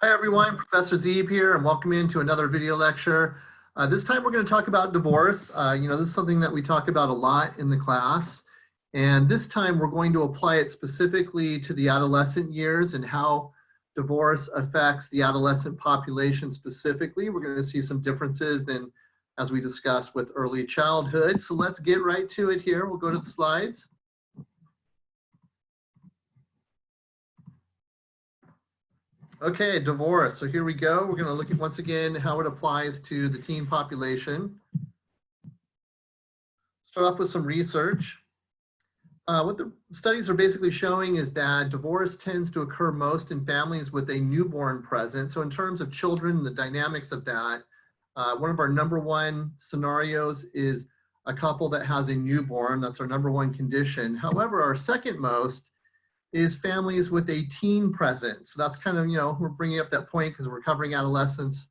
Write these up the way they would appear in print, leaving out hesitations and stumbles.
Hi everyone, Professor Zeeb here, and welcome into another video lecture. This time we're going to talk about divorce. This is something that we talk about a lot in the class. And this time we're going to apply it specifically to the adolescent years and how divorce affects the adolescent population specifically. We're going to see some differences than as we discussed with early childhood. So let's get right to it here. We'll go to the slides. Okay, divorce. So here we go. We're going to look at once again how it applies to the teen population. Start off with some research. What the studies are basically showing is that divorce tends to occur most in families with a newborn present. So in terms of children, the dynamics of that, one of our #1 scenarios is a couple that has a newborn. That's our #1 condition. However, our second most is families with a teen present. So that's kind of, we're bringing up that point because we're covering adolescence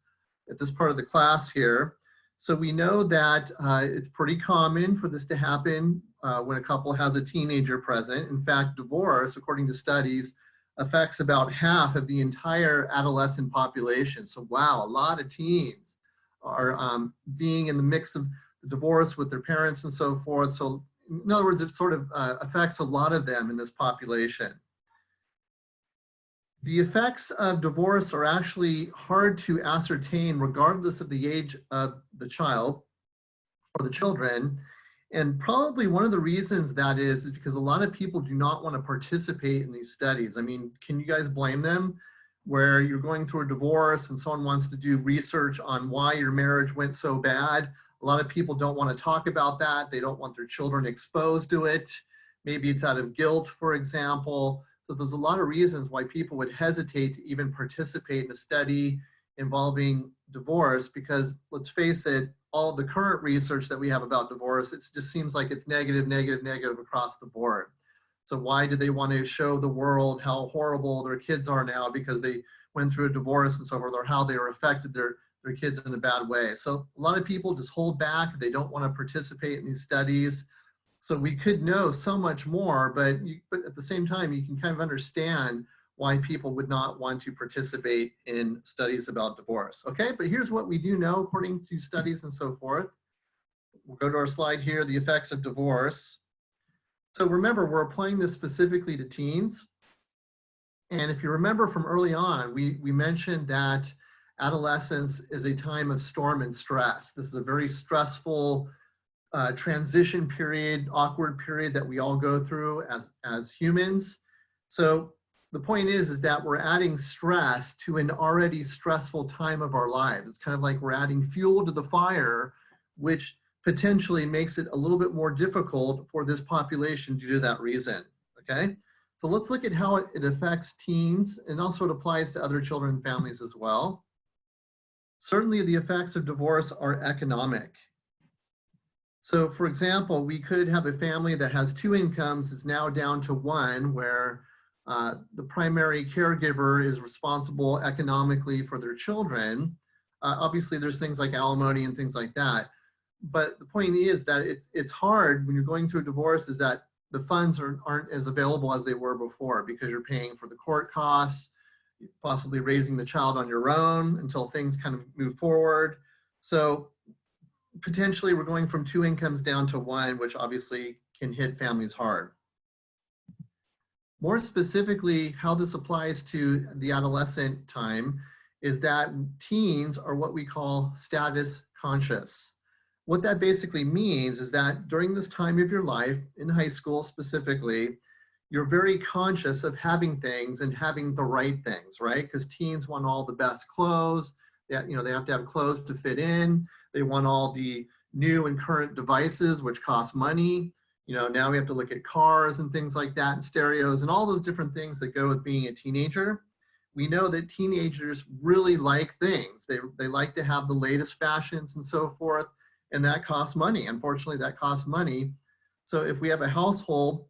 at this part of the class here. So we know that it's pretty common for this to happen when a couple has a teenager present. In fact, divorce, according to studies, affects about half of the entire adolescent population. So wow, a lot of teens are being in the mix of divorce with their parents and so forth. So in other words, it sort of affects a lot of them in this population. The effects of divorce are actually hard to ascertain regardless of the age of the child or the children. And probably one of the reasons that is because a lot of people do not want to participate in these studies. I mean, can you guys blame them? Where you're going through a divorce and someone wants to do research on why your marriage went so bad. A lot of people don't want to talk about that. They don't want their children exposed to it. Maybe it's out of guilt, for example. So there's a lot of reasons why people would hesitate to even participate in a study involving divorce because let's face it, all the current research that we have about divorce, it just seems like it's negative, negative, negative across the board. So why do they want to show the world how horrible their kids are now because they went through a divorce and so forth, or how they were affected their kids in a bad way? So a lot of people just hold back. They don't want to participate in these studies. So we could know so much more, but at the same time, you can kind of understand why people would not want to participate in studies about divorce. Okay, but here's what we do know according to studies and so forth. We'll go to our slide here, the effects of divorce. So remember, we're applying this specifically to teens. And if you remember from early on, we mentioned that adolescence is a time of storm and stress. This is a very stressful transition period, awkward period that we all go through as humans. So the point is that we're adding stress to an already stressful time of our lives. It's kind of like we're adding fuel to the fire, which potentially makes it a little bit more difficult for this population due to that reason, okay? So let's look at how it affects teens, and also it applies to other children and families as well. Certainly the effects of divorce are economic. So for example, we could have a family that has 2 incomes, it's now down to 1, where the primary caregiver is responsible economically for their children. Obviously there's things like alimony and things like that. But the point is that it's hard when you're going through a divorce is that the funds aren't as available as they were before because you're paying for the court costs, possibly raising the child on your own until things kind of move forward. So potentially we're going from 2 incomes down to 1, which obviously can hit families hard. More specifically, how this applies to the adolescent time is that teens are what we call status conscious. What that basically means is that during this time of your life, in high school specifically, you're very conscious of having things and having the right things, right? Because teens want all the best clothes. They have to have clothes to fit in. They want all the new and current devices, which cost money. Now we have to look at cars and things like that, and stereos and all those different things that go with being a teenager. We know that teenagers really like things. They like to have the latest fashions and so forth, and that costs money. Unfortunately, that costs money. So if we have a household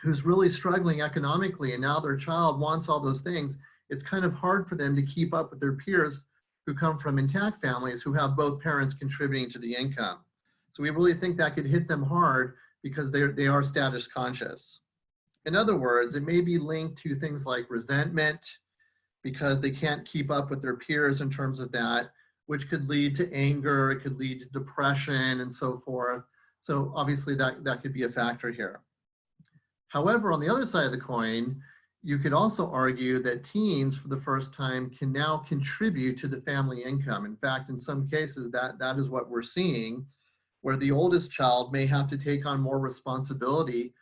who's really struggling economically and now their child wants all those things, it's kind of hard for them to keep up with their peers who come from intact families who have both parents contributing to the income. So we really think that could hit them hard because they are status conscious. In other words, it may be linked to things like resentment, because they can't keep up with their peers in terms of that, which could lead to anger, it could lead to depression and so forth. So obviously that could be a factor here. However, on the other side of the coin, you could also argue that teens for the first time can now contribute to the family income. In fact, in some cases, that is what we're seeing, where the oldest child may have to take on more responsibility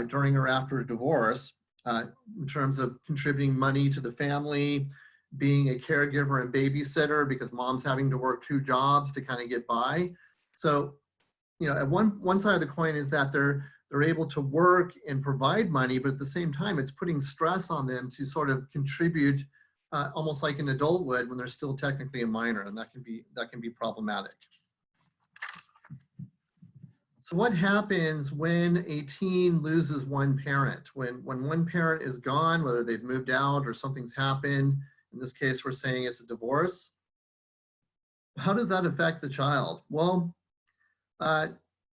during or after a divorce in terms of contributing money to the family, being a caregiver and babysitter because mom's having to work 2 jobs to kind of get by. So, at one side of the coin is that they're able to work and provide money, but at the same time, it's putting stress on them to sort of contribute almost like an adult would when they're still technically a minor, and that can be problematic. So what happens when a teen loses one parent? When one parent is gone, whether they've moved out or something's happened, in this case, we're saying it's a divorce. How does that affect the child? Well,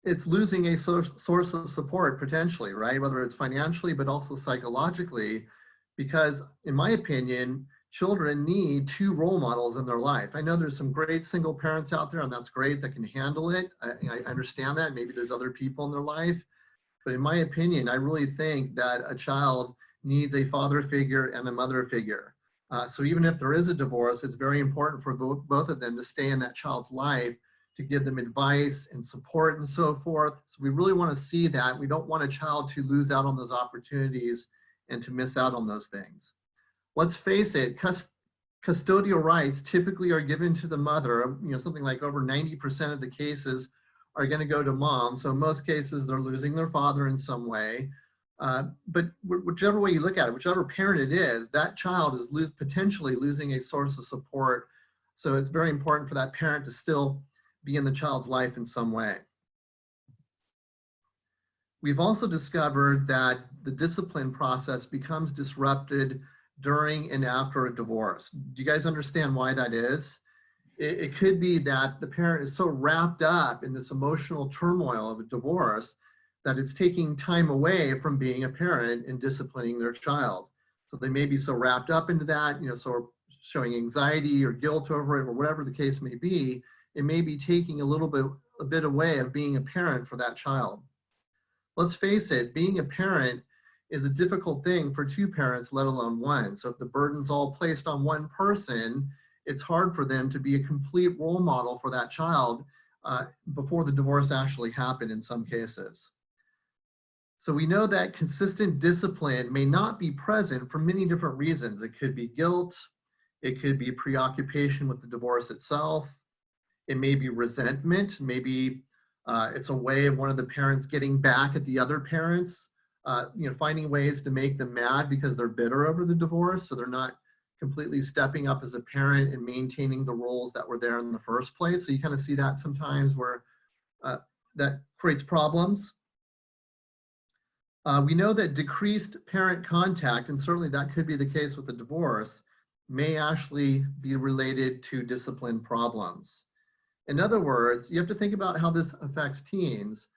it's losing a source of support potentially, right? Whether it's financially, but also psychologically, because in my opinion, children need 2 role models in their life. I know there's some great single parents out there, and that's great, that can handle it. I understand that. Maybe there's other people in their life. But in my opinion, I really think that a child needs a father figure and a mother figure. So even if there is a divorce, it's very important for both of them to stay in that child's life, to give them advice and support and so forth. So we really want to see that. We don't want a child to lose out on those opportunities and to miss out on those things. Let's face it, custodial rights typically are given to the mother. Something like over 90% of the cases are going to go to mom. So in most cases, they're losing their father in some way. But whichever way you look at it, whichever parent it is, that child is potentially losing a source of support. So it's very important for that parent to still be in the child's life in some way. We've also discovered that the discipline process becomes disrupted during and after a divorce. Do you guys understand why that is? It could be that the parent is so wrapped up in this emotional turmoil of a divorce that it's taking time away from being a parent and disciplining their child. So they may be so wrapped up into that, so showing anxiety or guilt over it or whatever the case may be, it may be taking a bit away of being a parent for that child. Let's face it, being a parent is a difficult thing for 2 parents, let alone 1. So if the burden's all placed on one person, it's hard for them to be a complete role model for that child before the divorce actually happened in some cases. So we know that consistent discipline may not be present for many different reasons. It could be guilt, it could be preoccupation with the divorce itself, it may be resentment, maybe it's a way of one of the parents getting back at the other parents, finding ways to make them mad because they're bitter over the divorce, so they're not completely stepping up as a parent and maintaining the roles that were there in the first place. So you kind of see that sometimes where that creates problems. We know that decreased parent contact, and certainly that could be the case with the divorce, may actually be related to discipline problems. In other words, you have to think about how this affects teens.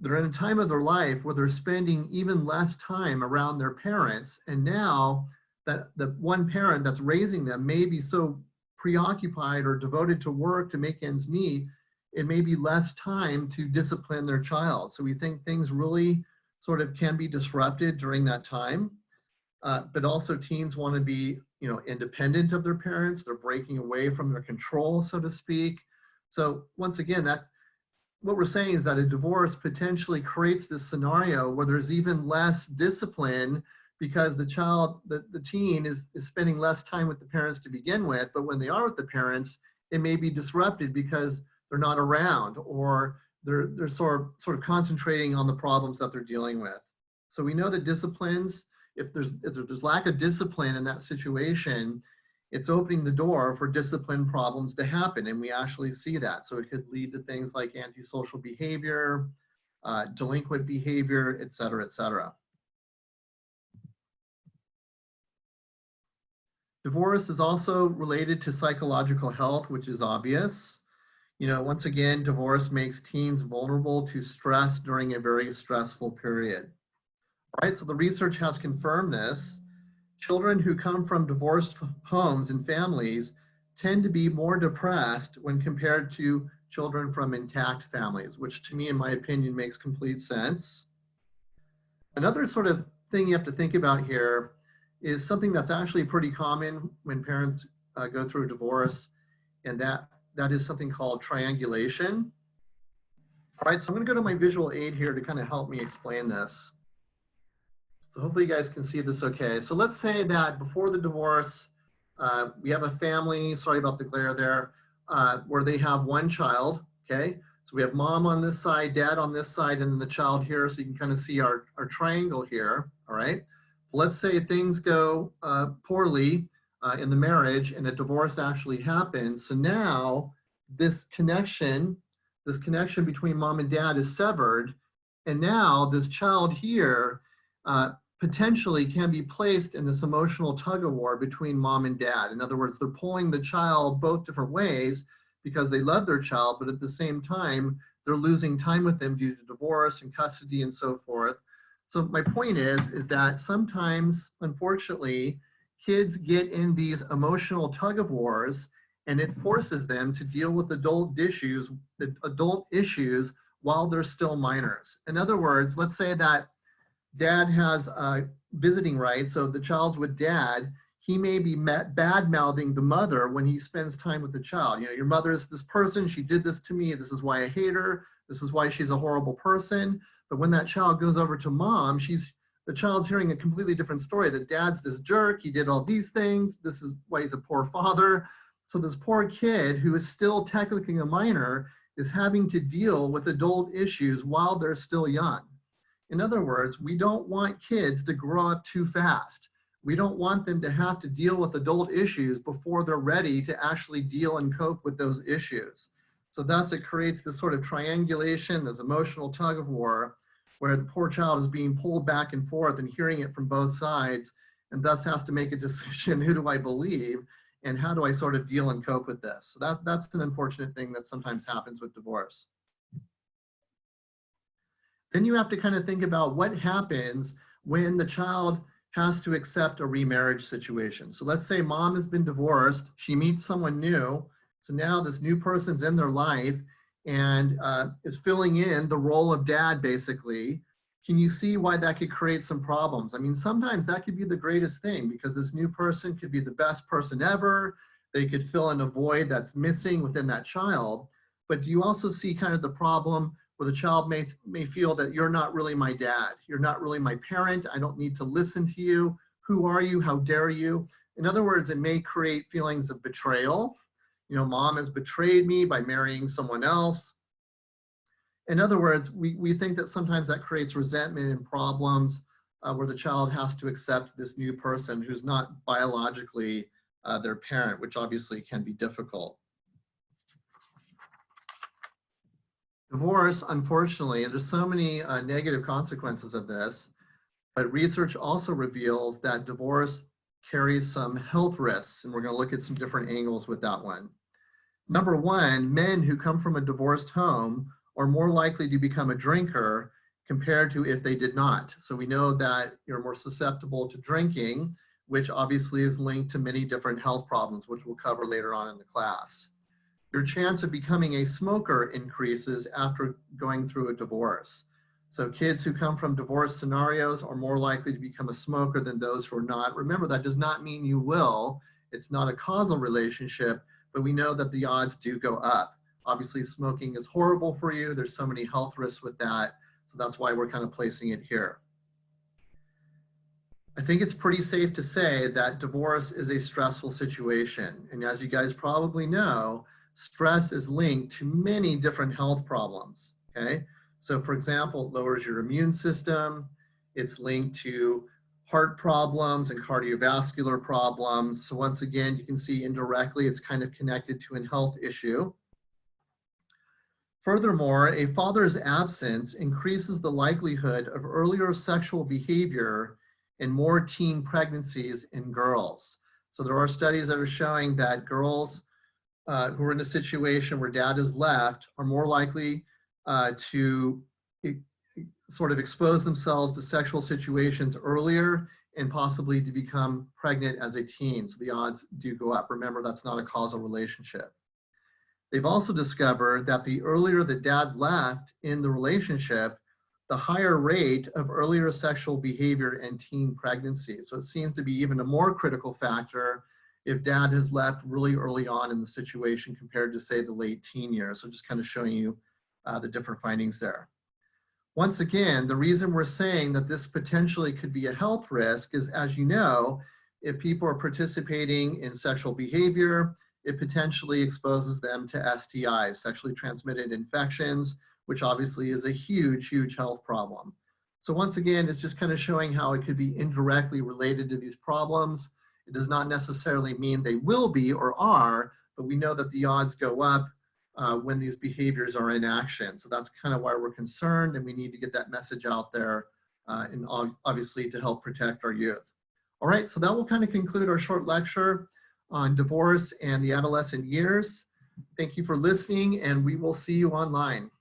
They're in a time of their life where they're spending even less time around their parents, and now that the one parent that's raising them may be so preoccupied or devoted to work to make ends meet, it may be less time to discipline their child. So we think things really sort of can be disrupted during that time. But also teens want to be, independent of their parents. They're breaking away from their control, so to speak. So once again, what we're saying is that a divorce potentially creates this scenario where there's even less discipline because the teen is spending less time with the parents to begin with, but when they are with the parents, it may be disrupted because they're not around, or they're sort of concentrating on the problems that they're dealing with. So we know that disciplines, if there's lack of discipline in that situation, it's opening the door for discipline problems to happen, and we actually see that. So it could lead to things like antisocial behavior, delinquent behavior, et cetera, et cetera. Divorce is also related to psychological health, which is obvious. Once again, divorce makes teens vulnerable to stress during a very stressful period. All right, so the research has confirmed this. Children who come from divorced homes and families tend to be more depressed when compared to children from intact families, which to me, in my opinion, makes complete sense. Another sort of thing you have to think about here is something that's actually pretty common when parents go through a divorce, and that is something called triangulation. All right, so I'm going to go to my visual aid here to kind of help me explain this. So hopefully you guys can see this okay. So let's say that before the divorce, we have a family, sorry about the glare there, where they have one child, okay? So we have mom on this side, dad on this side, and then the child here, so you can kind of see our triangle here, all right? Let's say things go poorly in the marriage and a divorce actually happens. So now this connection between mom and dad is severed, and now this child here potentially can be placed in this emotional tug of war between mom and dad. In other words, they're pulling the child both different ways because they love their child, but at the same time, they're losing time with them due to divorce and custody and so forth. So my point is that sometimes, unfortunately, kids get in these emotional tug of wars, and it forces them to deal with adult issues while they're still minors. In other words, let's say that dad has visiting rights, so the child's with dad, he may be bad-mouthing the mother when he spends time with the child. You know, your mother is this person, she did this to me, this is why I hate her, this is why she's a horrible person. But when that child goes over to mom, the child's hearing a completely different story, that dad's this jerk, he did all these things, this is why he's a poor father. So this poor kid, who is still technically a minor, is having to deal with adult issues while they're still young. In other words, we don't want kids to grow up too fast. We don't want them to have to deal with adult issues before they're ready to actually deal and cope with those issues. So thus it creates this sort of triangulation, this emotional tug of war, where the poor child is being pulled back and forth and hearing it from both sides, and thus has to make a decision, who do I believe, and how do I sort of deal and cope with this? So that's an unfortunate thing that sometimes happens with divorce. Then you have to kind of think about what happens when the child has to accept a remarriage situation. So let's say mom has been divorced, she meets someone new, so now this new person's in their life and is filling in the role of dad, basically. Can you see why that could create some problems? I mean, sometimes that could be the greatest thing because this new person could be the best person ever. They could fill in a void that's missing within that child. But do you also see kind of the problem where the child may feel that you're not really my dad, you're not really my parent, I don't need to listen to you, who are you, how dare you? In other words, it may create feelings of betrayal. You know, mom has betrayed me by marrying someone else. In other words, we think that sometimes that creates resentment and problems where the child has to accept this new person who's not biologically their parent, which obviously can be difficult. Divorce, unfortunately, and there's so many negative consequences of this, but research also reveals that divorce carries some health risks, and we're going to look at some different angles with that one. Number one, men who come from a divorced home are more likely to become a drinker compared to if they did not. So we know that you're more susceptible to drinking, which obviously is linked to many different health problems, which we'll cover later on in the class. Your chance of becoming a smoker increases after going through a divorce. So kids who come from divorce scenarios are more likely to become a smoker than those who are not. Remember, that does not mean you will. It's not a causal relationship, but we know that the odds do go up. Obviously, smoking is horrible for you. There's so many health risks with that. So that's why we're kind of placing it here. I think it's pretty safe to say that divorce is a stressful situation. And as you guys probably know, stress is linked to many different health problems, okay? So for example, it lowers your immune system. It's linked to heart problems and cardiovascular problems. So once again, you can see indirectly, it's kind of connected to a health issue. Furthermore, a father's absence increases the likelihood of earlier sexual behavior and more teen pregnancies in girls. So there are studies that are showing that girls who are in a situation where dad is left are more likely to sort of expose themselves to sexual situations earlier and possibly to become pregnant as a teen. So the odds do go up. Remember, that's not a causal relationship. They've also discovered that the earlier the dad left in the relationship, the higher rate of earlier sexual behavior and teen pregnancy. So it seems to be even a more critical factor if dad has left really early on in the situation compared to, say, the late teen years. So just kind of showing you the different findings there. Once again, the reason we're saying that this potentially could be a health risk is, as you know, if people are participating in sexual behavior, it potentially exposes them to STIs, sexually transmitted infections, which obviously is a huge, huge health problem. So once again, it's just kind of showing how it could be indirectly related to these problems. It does not necessarily mean they will be or are, but we know that the odds go up when these behaviors are in action. So that's kind of why we're concerned, and we need to get that message out there and obviously to help protect our youth. All right, so that will kind of conclude our short lecture on divorce and the adolescent years. Thank you for listening, and we will see you online.